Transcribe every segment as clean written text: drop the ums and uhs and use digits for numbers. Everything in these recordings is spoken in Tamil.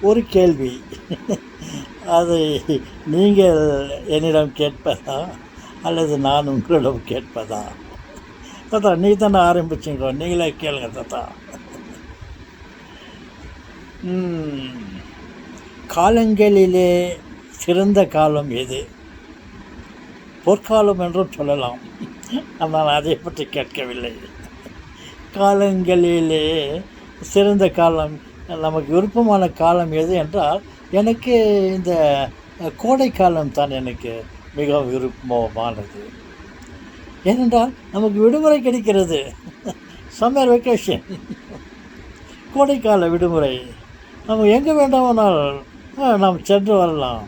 ஒரு கேள்வி, அதை நீங்கள் என்னிடம் கேட்பதா அல்லது நான் உங்களிடம் கேட்பதா? தாத்தா நீ தானே ஆரம்பிச்சிங்களோ, நீங்களே கேளுங்க தாத்தா. காலங்களிலே சிறந்த காலம் எது? பொற்காலம் என்றும் சொல்லலாம். நான் அதை பற்றி கேட்கவில்லை. காலங்களிலே சிறந்த காலம், நமக்கு விருப்பமான காலம் எது என்றால், எனக்கு இந்த கோடை காலம் தான் எனக்கு மிகவும் விருப்பமானது. ஏனென்றால் நமக்கு விடுமுறை கிடைக்கிறது. சம்மர் வெக்கேஷன், கோடைக்கால விடுமுறை. நம்ம எங்கே வேண்டாமானால் நாம் சென்று வரலாம்.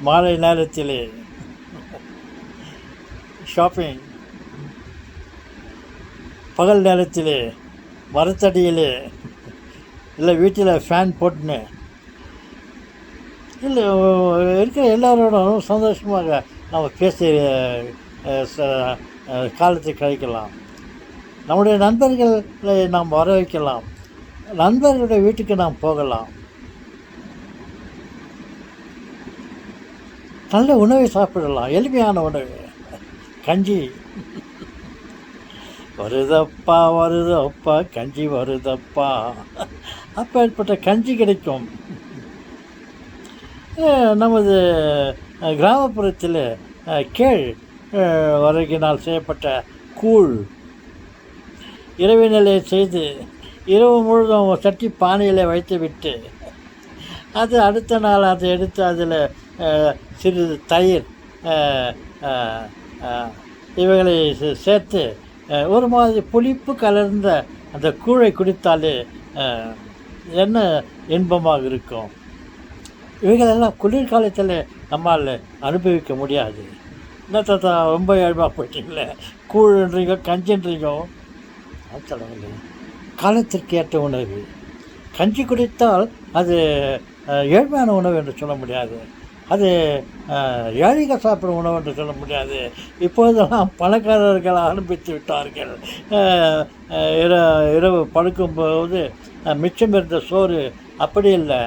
மாலை நேரத்திலே ஷாப்பிங், பகல் நேரத்திலே மரத்தடியிலே, இல்லை வீட்டில் ஃபேன் போட்டுன்னு, இல்லை இருக்கிற எல்லாரோடும் சந்தோஷமாக நம்ம பேசி காலத்தை கழிக்கலாம். நம்முடைய நண்பர்களை நாம் வர வைக்கலாம். நண்பர்களுடைய வீட்டுக்கு நாம் போகலாம். நல்ல உணவை சாப்பிடலாம், எளிமையான உணவு. கஞ்சி வருதப்பா வருதப்பா, கஞ்சி வருதப்பா. அப்பேற்பட்ட கஞ்சி கிடைக்கும். நமது கிராமப்புறத்தில் கேழ் வரைகினால் செய்யப்பட்ட கூழ் இரவினிலே செய்து இரவு முழுதும் சட்டி பானையில் வைத்து விட்டு, அது அடுத்த நாள் அதை எடுத்து அதில் சிறிது தயிர் இவைகளை சேர்த்து ஒரு மாதிரி புளிப்பு கலர்ந்த அந்த கூழை குடித்தாலே என்ன இன்பமாக இருக்கும். இவைகளெல்லாம் குளிர்காலத்தில் நம்மால் அனுபவிக்க முடியாது. என்ன தாத்தா ரொம்ப ஏழ்மையாக போயிட்டீங்களே, கூழ்ன்றீங்க கஞ்சின்றீங்க. சொல்லவில்லை, காலத்திற்கு ஏற்ற உணவு. கஞ்சி குடித்தால் அது ஏழ்மையான உணவு என்று சொல்ல முடியாது, அது ஏழைகள் சாப்பிடும் உணவு என்று சொல்ல முடியாது. இப்போதெல்லாம் பணக்காரர்கள் ஆரம்பித்து விட்டார்கள். இரவு படுக்கும்போது மிச்சம் இருந்த சோறு அப்படி இல்லை,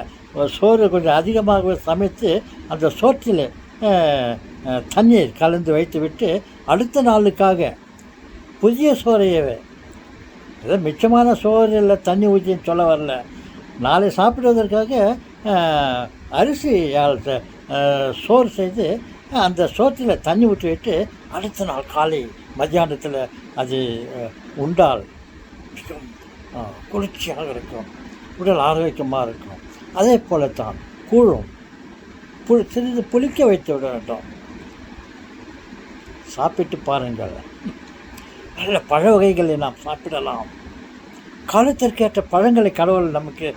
சோறு கொஞ்சம் அதிகமாகவே சமைத்து அந்த சோற்றில் தண்ணீர் கலந்து வைத்து விட்டு அடுத்த நாளுக்காக புதிய சோறையவே, ஏதோ மிச்சமான சோறில் தண்ணி ஊற்றின்னு சொல்ல வரல, நாளை சாப்பிடுவதற்காக அரிசி சோறு செய்து அந்த சோற்றில் தண்ணி ஊற்றி விட்டு அடுத்த நாள் காலை மத்தியானத்தில் அது உண்டால் மிகவும் குளிர்ச்சியாக இருக்கும், உடல் ஆரோக்கியமாக இருக்கும். அதே போலத்தான் கூழும் சிறிது புளிக்க வைத்து விட வேண்டும். சாப்பிட்டு பாருங்கள், நல்ல பழ வகைகளை நாம் சாப்பிடலாம். காலத்திற்கேற்ற பழங்களை கடவுள் நமக்கு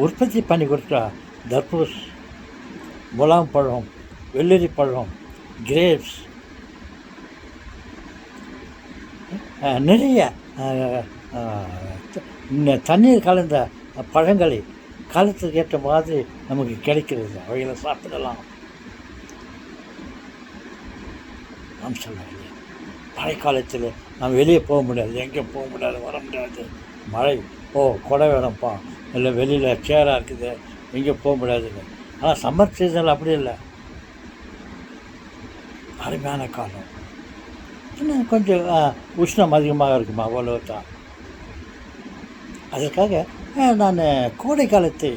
உற்பத்தி பண்ணி கொடுக்குறார். தர்பூஸ், முலாம் பழம், வெள்ளரி பழம், கிரேப்ஸ், நிறைய தண்ணீர் கலந்த பழங்களை காலத்துக்கு ஏற்ற மாதிரி நமக்கு கிடைக்கிறது. அவைகளை சாப்பிடலாம். நாம் சொல்லவில்லை, மழைக்காலத்தில் நாம் வெளியே போக முடியாது, எங்கேயும் போக முடியாது, வர முடியாது. மழை, கொடை வேணும்ப்பா, இல்லை வெளியில் சேராக இருக்குது, எங்கேயும் போக முடியாதுங்க. ஆனால் சம்மர் சீசனில் அப்படி இல்லை, அருமையான காலம். இன்னும் கொஞ்சம் உஷ்ணம் அதிகமாக இருக்குமா, அவ்வளோ தான். அதற்காக நான் கோடை காலத்தை,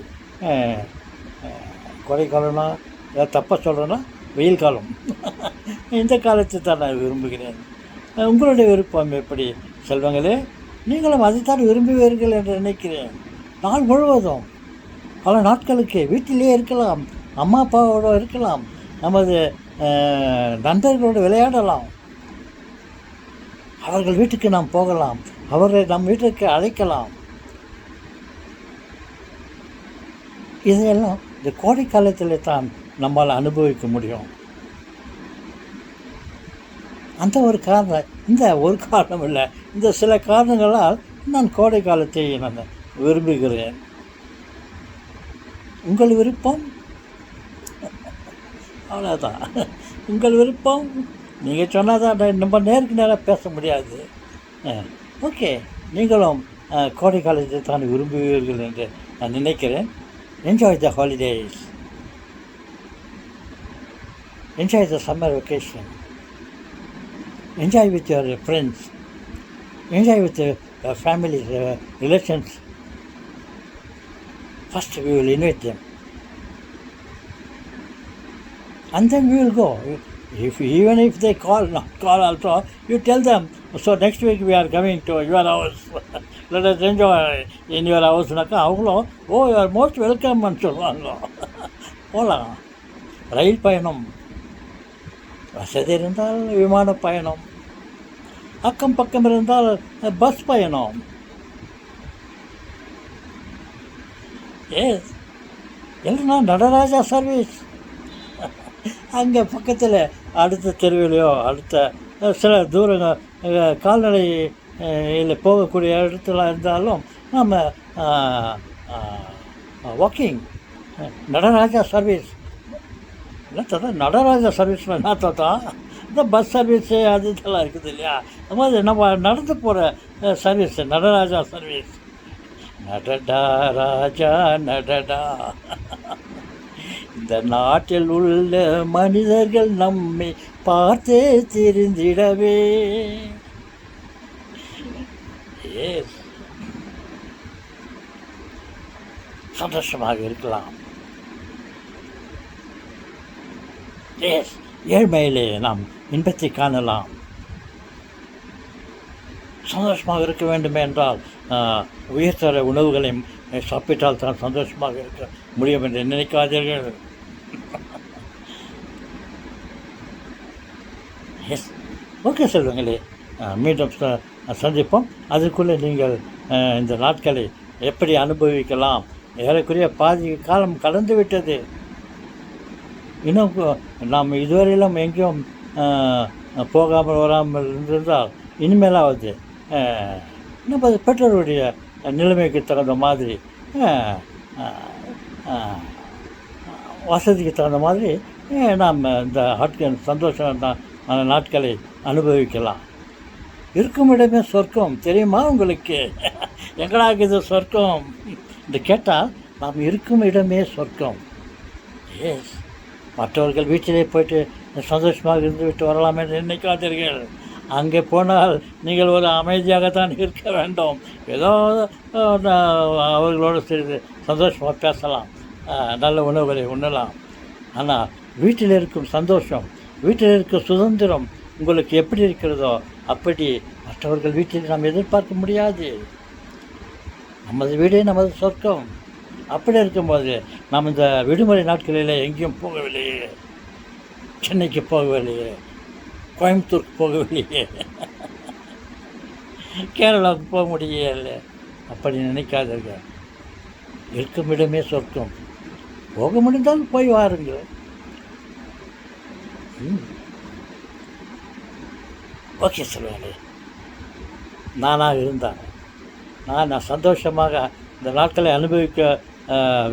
கோடை காலம்னா ஏதாவது தப்பாக சொல்கிறேன்னா வெயில் காலம், இந்த காலத்தை தான் நான் விரும்புகிறேன். உங்களுடைய விருப்பம் எப்படி செல்வங்களே? நீங்களும் அதைத்தான் விரும்புவீர்கள் என்று நினைக்கிறேன். நாள் முழுவதும் பல நாட்களுக்கு வீட்டிலே இருக்கலாம், அம்மா அப்பாவோடு இருக்கலாம், நமது நண்பர்களோடு விளையாடலாம், அவர்கள் வீட்டுக்கு நாம் போகலாம், அவர்களை நம் வீட்டுக்கு அழைக்கலாம். இதையெல்லாம் இந்த கோடை காலத்தில் தான் நம்மால் அனுபவிக்க முடியும். அந்த ஒரு காரணம், இந்த ஒரு காரணம் இல்லை, இந்த சில காரணங்களால் நான் கோடை காலத்தை நான் விரும்புகிறேன். உங்கள் விருப்பம் அவ்வளோதான், உங்கள் விருப்பம். நீங்கள் சொன்னால் தான் நம்ம நேருக்கு நேராக பேச முடியாது. ஓகே, நீங்களும் கோடை காலத்தை தான் விரும்புவீர்கள் என்று நான் நினைக்கிறேன். Enjoy the holidays, enjoy the summer vacation, enjoy with your friends, enjoy with your family, relations. First we will invite them and then we will go. Even if they not call also, you tell them, so next week we are coming to your house, let us enjoy in your house. அவங்களும் ஓ யூ ஆர் மோஸ்ட் வெல்கம்னு சொல்லுவாங்க. போகலாம். ரயில் பயணம், வசதி இருந்தால் விமான பயணம், அக்கம் பக்கம் இருந்தால் பஸ் பயணம். இல்லைன்னா நடராஜா சர்வீஸ், அங்கே பக்கத்தில் அடுத்த தெருவிலையோ அடுத்த சில தூரங்கள் கால்நடை இல்லை போகக்கூடிய இடத்துல இருந்தாலும் நம்ம walking Nataraja service Nataraja service தான் இந்த பஸ் சர்வீஸு அது இதெல்லாம் இருக்குது இல்லையா. அது மாதிரி நம்ம நடந்து போகிற சர்வீஸ் நடராஜா சர்வீஸ். நடடா ராஜா நடடா, இந்த நாட்டில் உள்ள மனிதர்கள் நம்மை பார்த்தே தெரிந்திடவே. சந்தோஷமாக இருக்கலாம். ஏழ்மையிலே நாம் இன்பத்தை காணலாம். சந்தோஷமாக இருக்க வேண்டும் என்றால் உயர்தர உணவுகளை சாப்பிட்டால் தான் சந்தோஷமாக இருக்க முடியும் என்று நினைக்காதீர்கள். எஸ், ஓகே செல்வங்களே, மீண்டும் சந்திப்போம். அதற்குள்ளே நீங்கள் இந்த நாட்களை எப்படி அனுபவிக்கலாம்? ஏறக்குறைய பாதி காலம் கடந்து விட்டது. இன்னும் நாம் இதுவரையிலும் எங்கேயும் போகாமல் வராமல் இருந்திருந்தால் இனிமேலாவது நம்ம பெற்றோருடைய நிலைமைக்கு தகுந்த மாதிரி வசதிக்கு தகுந்த மாதிரி நாம் இந்த சந்தோஷமான நாட்களை அனுபவிக்கலாம். இருக்கும் இடமே சொர்க்கம் தெரியுமா உங்களுக்கு? எங்களாக இது சொர்க்கம் என்று கேட்டால் நாம் இருக்கும் இடமே சொர்க்கம். எஸ், மற்றவர்கள் வீட்டிலே போய்ட்டு சந்தோஷமாக இருந்து விட்டு வரலாம் என்று நினைக்காதீர்கள். அங்கே போனால் நீங்கள் ஒரு அமைதியாகத்தான் இருக்க வேண்டும். ஏதோ அவர்களோடு சிறிது சந்தோஷமாக பேசலாம், நல்ல உணவுகளை உண்ணலாம். ஆனால் வீட்டில் இருக்கும் சந்தோஷம், வீட்டில் இருக்கும் சுதந்திரம் உங்களுக்கு எப்படி இருக்கிறதோ அப்படி மற்றவர்கள் வீட்டில் நாம் எதிர்பார்க்க முடியாது. நமது வீடே நமது சொர்க்கம். அப்படி இருக்கும்போது நாம் இந்த விடுமுறை நாட்களில் எங்கேயும் போகவில்லையே, சென்னைக்கு போகவில்லையே, கோயம்புத்தூருக்கு போகவில்லையே, கேரளாவுக்கு போக முடியல, அப்படி நினைக்காதீர்கள். இருக்கும் இடமே சொர்க்கம். போக முடிந்தால் போய் வாருங்கள். ஓகே சொல்லுவாங்க. நானாக இருந்தால் நான் சந்தோஷமாக இந்த நாட்களை அனுபவிக்க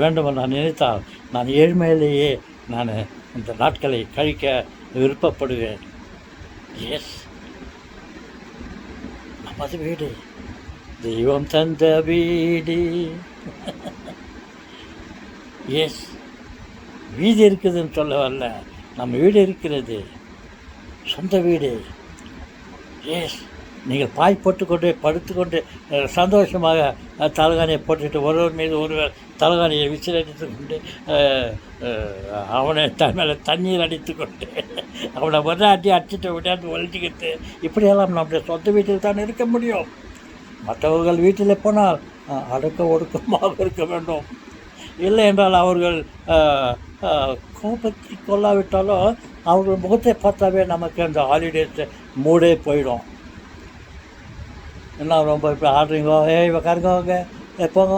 வேண்டும் என்று நான் நினைத்தால் நான் ஏழ்மையிலேயே நான் இந்த நாட்களை கழிக்க விருப்பப்படுவேன். எஸ், நமது வீடு தெய்வம் தந்த வீடு. எஸ், வீடு இருக்குதுன்னு சொல்ல வரல, நம்ம வீடு இருக்கிறது, சொந்த வீடு. எஸ், நீங்கள் பாய் போட்டுக்கொண்டு படுத்துக்கொண்டு சந்தோஷமாக தலகாணியை போட்டுட்டு ஒருவர் மீது ஒருவர் தலகாணியை விசில் அடித்து கொண்டு அவனை மேலே தண்ணீர் அடித்து கொண்டு அவனை ஒரு அடிச்சுட்டு விட்டாந்து ஒழிச்சிக்கிட்டு இப்படியெல்லாம் நம்முடைய சொந்த வீட்டில் தான் இருக்க முடியும். மற்றவர்கள் வீட்டில் போனால் அடக்க ஒடுக்கமாக இருக்க வேண்டும். இல்லை என்றால் அவர்கள் கோபத்தை கொள்ளாவிட்டாலும் அவர்கள் முகத்தை பார்த்தாவே நமக்கு அந்த ஹாலிடேஸ் மூடே போயிடும். என்ன ரொம்ப இப்போ ஆடுறீங்கோ, உக்காருங்க, போங்க,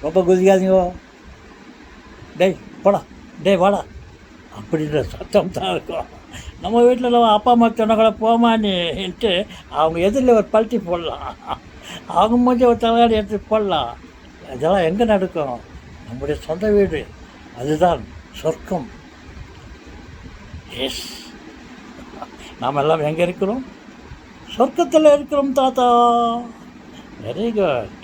ரொம்ப குதிக்காதீங்கோ, டேய் போடா, டேய் வாடா அப்படின்ற சத்தம் தான் இருக்கும். நம்ம வீட்டில் நம்ம அப்பா அம்மா சொன்ன கூட போமான்ட்டு அவங்க எதிரில் ஒரு பல்ட்டி போடலாம், அவங்க மூஞ்சி ஒரு தலையாடி எடுத்து போடலாம். இதெல்லாம் எங்கே நடக்கும்? நம்முடைய சொந்த வீடு, அதுதான் சொர்க்கம். எஸ், நாம் எல்லாம் எங்கே இருக்கிறோம்? சொர்க்கத்தில் இருக்கிறோம் தாத்தா. Very good.